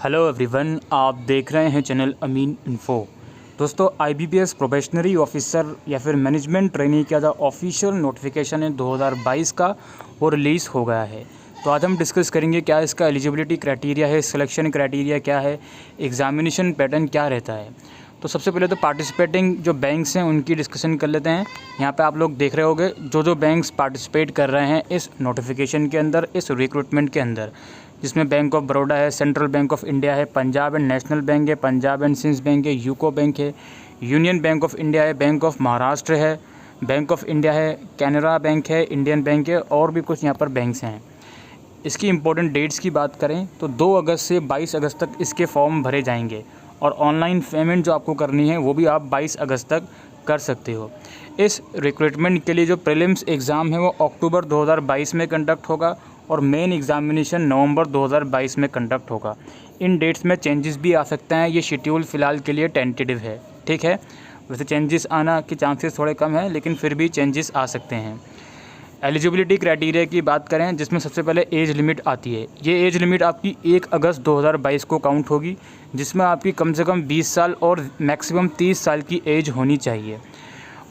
Hello everyone, आप देख रहे हैं चैनल अमीन इन्फो। दोस्तों, IBPS प्रोबेशनरी ऑफिसर या फिर मैनेजमेंट ट्रेनी का जो ऑफिशियल नोटिफिकेशन है 2022 का, वो रिलीज़ हो गया है। तो आज हम डिस्कस करेंगे क्या इसका एलिजिबिलिटी क्राइटेरिया है, सिलेक्शन क्राइटेरिया क्या है, एग्जामिनेशन पैटर्न क्या रहता है। तो सबसे पहले तो पार्टिसिपेटिंग जो बैंक्स हैं उनकी डिस्कशन कर लेते हैं। यहाँ पे आप लोग देख रहे होंगे जो बैंक्स पार्टिसिपेट कर रहे हैं इस नोटिफिकेशन के अंदर, इस रिक्रूटमेंट के अंदर, जिसमें बैंक ऑफ बड़ौदा है, सेंट्रल बैंक ऑफ इंडिया है, पंजाब एंड नेशनल बैंक है, पंजाब एंड सिंध बैंक है, यूको बैंक है, यूनियन बैंक ऑफ इंडिया है, बैंक ऑफ महाराष्ट्र है, बैंक ऑफ इंडिया है, कैनरा बैंक है, इंडियन बैंक है और भी कुछ यहाँ पर बैंक्स हैं। इसकी इम्पोर्टेंट डेट्स की बात करें तो 2 अगस्त से 22 अगस्त तक इसके फॉर्म भरे जाएंगे और ऑनलाइन पेमेंट जो आपको करनी है वो भी आप 22 अगस्त तक कर सकते हो। इस रिक्रूटमेंट के लिए जो प्रीलिम्स एग्ज़ाम है वो अक्टूबर 2022 में कंडक्ट होगा और मेन एग्ज़ामिनेशन नवंबर 2022 में कंडक्ट होगा। इन डेट्स में चेंजेस भी आ सकते हैं, ये शेड्यूल फ़िलहाल के लिए टेंटेटिव है, ठीक है। वैसे चेंजेस आना के चांसेस थोड़े कम हैं, लेकिन फिर भी चेंजेस आ सकते हैं। एलिजिबिलिटी क्राइटेरिया की बात करें, जिसमें सबसे पहले एज लिमिट आती है। ये एज लिमिट आपकी 1 अगस्त 2022 को काउंट होगी, जिसमें आपकी कम से कम 20 साल और मैक्सिमम 30 साल की एज होनी चाहिए।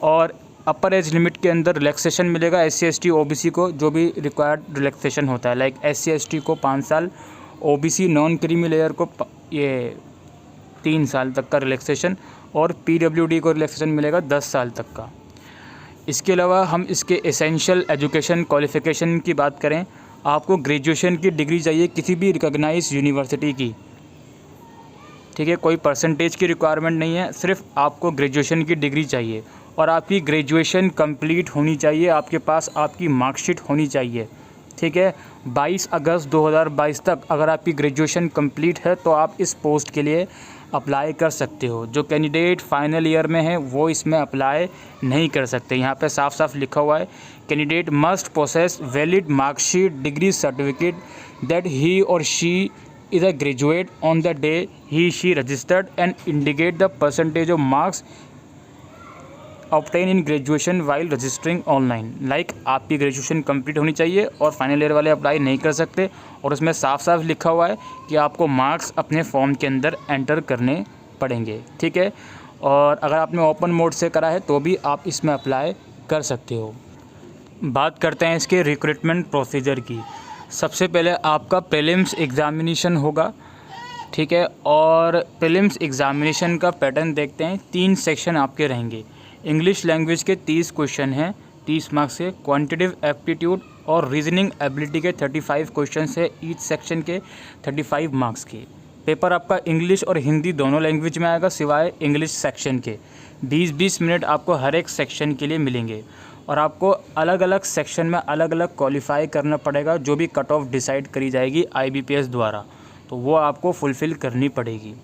और अपर एज लिमिट के अंदर रिलैक्सेशन मिलेगा SC ST OBC को, जो भी रिक्वायर्ड रिलैक्सेशन होता है, लाइक SC ST को 5 साल, OBC नॉन क्रीमी लेयर को ये 3 साल तक का रिलैक्सेशन और PWD को रिलैक्सेशन मिलेगा 10 साल तक का। इसके अलावा हम इसके एसेंशियल एजुकेशन क्वालिफ़िकेशन की बात करें, आपको ग्रेजुएशन की डिग्री चाहिए किसी भी रिकॉग्नाइज्ड यूनिवर्सिटी की, ठीक है। कोई परसेंटेज की रिक्वायरमेंट नहीं है, सिर्फ आपको ग्रेजुएशन की डिग्री चाहिए और आपकी ग्रेजुएशन कंप्लीट होनी चाहिए, आपके पास आपकी मार्कशीट होनी चाहिए, ठीक है। 22 अगस्त 2022 तक अगर आपकी ग्रेजुएशन कंप्लीट है तो आप इस पोस्ट के लिए अप्लाई कर सकते हो। जो कैंडिडेट फाइनल ईयर में है वो इसमें अप्लाई नहीं कर सकते। यहाँ पे साफ साफ लिखा हुआ है, candidate must possess valid marksheet degree certificate that he और she is a graduate on the day she registered and indicate the percentage of marks obtained in graduation while registering online। Like आपकी graduation complete होनी चाहिए और final year वाले apply नहीं कर सकते, और उसमें साफ साफ लिखा हुआ है कि आपको मार्क्स अपने फॉर्म के अंदर एंटर करने पड़ेंगे, ठीक है। और अगर आपने ओपन मोड से करा है तो भी आप इसमें अप्लाई कर सकते हो। बात करते हैं इसके रिक्रूटमेंट प्रोसीजर की। सबसे पहले आपका प्रीलिम्स एग्ज़ामिनेशन होगा, ठीक है। और प्रीलिम्स एग्ज़ामिनेशन का पैटर्न देखते हैं। 3 सेक्शन आपके रहेंगे। इंग्लिश लैंग्वेज के 30 क्वेश्चन हैं 30 मार्क्स के, क्वांटिटेटिव एप्टीट्यूड और रीजनिंग एबिलिटी के 35 क्वेश्चन है ईच सेक्शन के 35 मार्क्स के। पेपर आपका इंग्लिश और हिंदी दोनों लैंग्वेज में आएगा, सिवाय इंग्लिश सेक्शन के। 20-20 मिनट आपको हर एक सेक्शन के लिए मिलेंगे और आपको अलग अलग सेक्शन में अलग अलग क्वालिफाई करना पड़ेगा। जो भी कट ऑफ डिसाइड करी जाएगी IBPS द्वारा, तो वो आपको फुलफ़िल करनी पड़ेगी।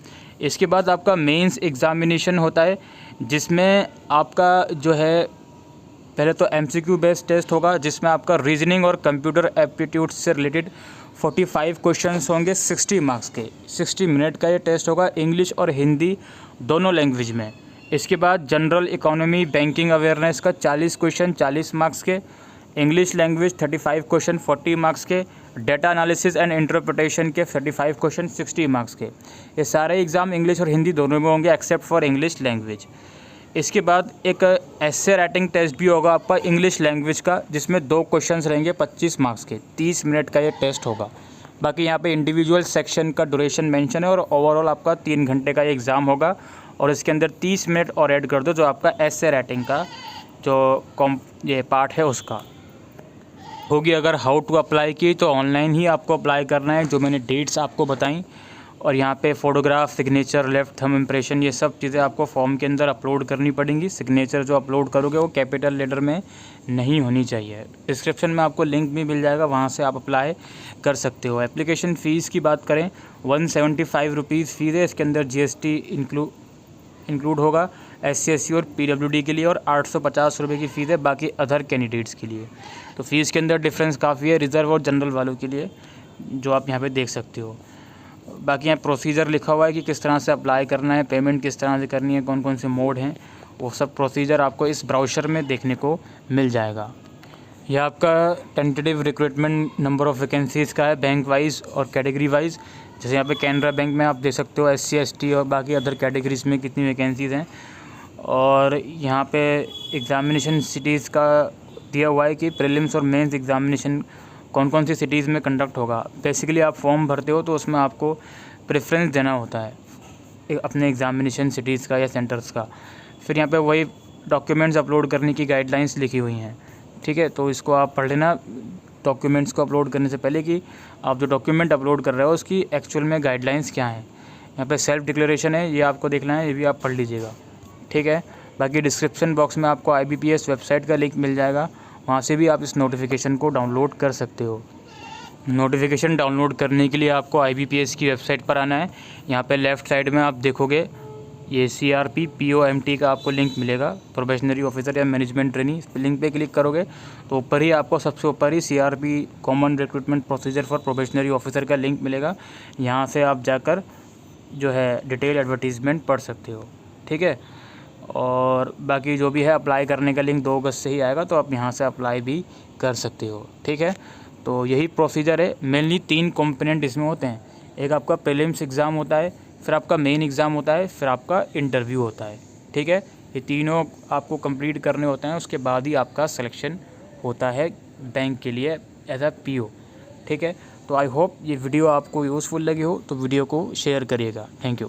इसके बाद आपका मेंस एग्ज़ामिनेशन होता है, जिसमें आपका जो है पहले तो MCQ बेस्ड टेस्ट होगा, जिसमें आपका रीजनिंग और कंप्यूटर एप्टीट्यूड से रिलेटेड 45 क्वेश्चंस होंगे 60 मार्क्स के। 60 मिनट का ये टेस्ट होगा, इंग्लिश और हिंदी दोनों लैंग्वेज में। इसके बाद जनरल इकोनॉमी बैंकिंग अवेयरनेस का 40 क्वेश्चन 40 मार्क्स के, इंग्लिश लैंग्वेज 35 क्वेश्चन 40 मार्क्स के, डेटा एनालिसिस एंड इंटरप्रिटेशन के 35 क्वेश्चन 60 मार्क्स के। ये सारे एग्ज़ाम इंग्लिश और हिंदी दोनों में होंगे एक्सेप्ट फॉर इंग्लिश लैंग्वेज। इसके बाद एक एसे राइटिंग टेस्ट भी होगा आपका इंग्लिश लैंग्वेज का, जिसमें 2 क्वेश्चंस रहेंगे 25 मार्क्स के। 30 मिनट का ये टेस्ट होगा। बाकी यहाँ पे इंडिविजुअल सेक्शन का ड्यूरेशन मेंशन है और ओवरऑल आपका 3 घंटे का ये एग्ज़ाम होगा। और इसके अंदर 30 मिनट और ऐड कर दो जो आपका एसे राइटिंग का जो ये पार्ट है उसका होगी। अगर हाउ टू अप्लाई की तो ऑनलाइन ही आपको अप्लाई करना है, जो मैंने डेट्स आपको बताई। और यहाँ पे photograph, signature, left thumb impression, ये सब चीज़ें आपको फॉर्म के अंदर अपलोड करनी पड़ेंगी। सिग्नेचर जो अपलोड करोगे वो कैपिटल लेटर में नहीं होनी चाहिए। डिस्क्रिप्शन में आपको लिंक भी मिल जाएगा, वहाँ से आप अप्लाई कर सकते हो। एप्लीकेशन फ़ीस की बात करें, 175 रुपीज़ फ़ीस है। इसके अंदर GST इंक्लूड होगा SC SC और PWD के लिए, और 850 रुपये की फ़ीस है बाकी अदर कैंडिडेट्स के लिए। तो फ़ीस के अंदर डिफरेंस काफ़ी है रिज़र्व और जनरल वालों के लिए, जो आप यहाँ पे देख सकते हो। बाकी यहाँ प्रोसीजर लिखा हुआ है कि किस तरह से अप्लाई करना है, पेमेंट किस तरह से करनी है, कौन कौन से मोड हैं, वो सब प्रोसीजर आपको इस ब्राउज़र में देखने को मिल जाएगा। यह आपका tentative recruitment number of vacancies का है, बैंक वाइज और कैटेगरी वाइज। जैसे यहाँ पे कैनरा बैंक में आप देख सकते हो SC ST और बाकी अदर कैटेगरीज़ में कितनी वैकेंसीज़ हैं। और यहाँ पे एग्ज़ामिनेशन सिटीज़ का दिया हुआ है कि प्रीलिम्स और मेंस एग्ज़ामिनेशन कौन कौन सी सिटीज़ में कंडक्ट होगा। बेसिकली आप फॉर्म भरते हो तो उसमें आपको प्रेफरेंस देना होता है अपने एग्ज़ामिनेशन सिटीज़ का या सेंटर्स का। फिर यहाँ पे वही डॉक्यूमेंट्स अपलोड करने की गाइडलाइंस लिखी हुई हैं, ठीक है। तो इसको आप पढ़ लेना डॉक्यूमेंट्स को अपलोड करने से पहले कि आप जो डॉक्यूमेंट अपलोड कर रहे हो उसकी एक्चुअल में गाइडलाइंस क्या हैं। यहाँ पे सेल्फ डिक्लेरेशन है, ये आपको देखना है, ये भी आप पढ़ लीजिएगा, ठीक है। बाकी डिस्क्रिप्शन बॉक्स में आपको IBPS वेबसाइट का लिंक मिल जाएगा, वहाँ से भी आप इस नोटिफिकेशन को डाउनलोड कर सकते हो। नोटिफिकेशन डाउनलोड करने के लिए आपको IBPS की वेबसाइट पर आना है। यहाँ पे लेफ़्ट साइड में आप देखोगे ये CRP POMT का आपको लिंक मिलेगा, प्रोबेशनरी ऑफिसर या मैनेजमेंट ट्रेनी। इस लिंक पे क्लिक करोगे तो ऊपर ही आपको सबसे ऊपर ही CRP common recruitment procedure for probationary officer का लिंक मिलेगा। यहाँ से आप जाकर जो है डिटेल एडवर्टीज़मेंट पढ़ सकते हो, ठीक है। और बाकी जो भी है अप्लाई करने का लिंक 2 अगस्त से ही आएगा, तो आप यहाँ से अप्लाई भी कर सकते हो, ठीक है। तो यही प्रोसीजर है। मेनली 3 कंपोनेंट इसमें होते हैं। एक आपका प्रीलिम्स एग्ज़ाम होता है, फिर आपका मेन एग्ज़ाम होता है, फिर आपका इंटरव्यू होता है, ठीक है। ये तीनों आपको कंप्लीट करने होते हैं, उसके बाद ही आपका सिलेक्शन होता है बैंक के लिए एज अ PO, ठीक है। तो आई होप ये वीडियो आपको यूज़फुल लगी हो, तो वीडियो को शेयर करिएगा। Thank you.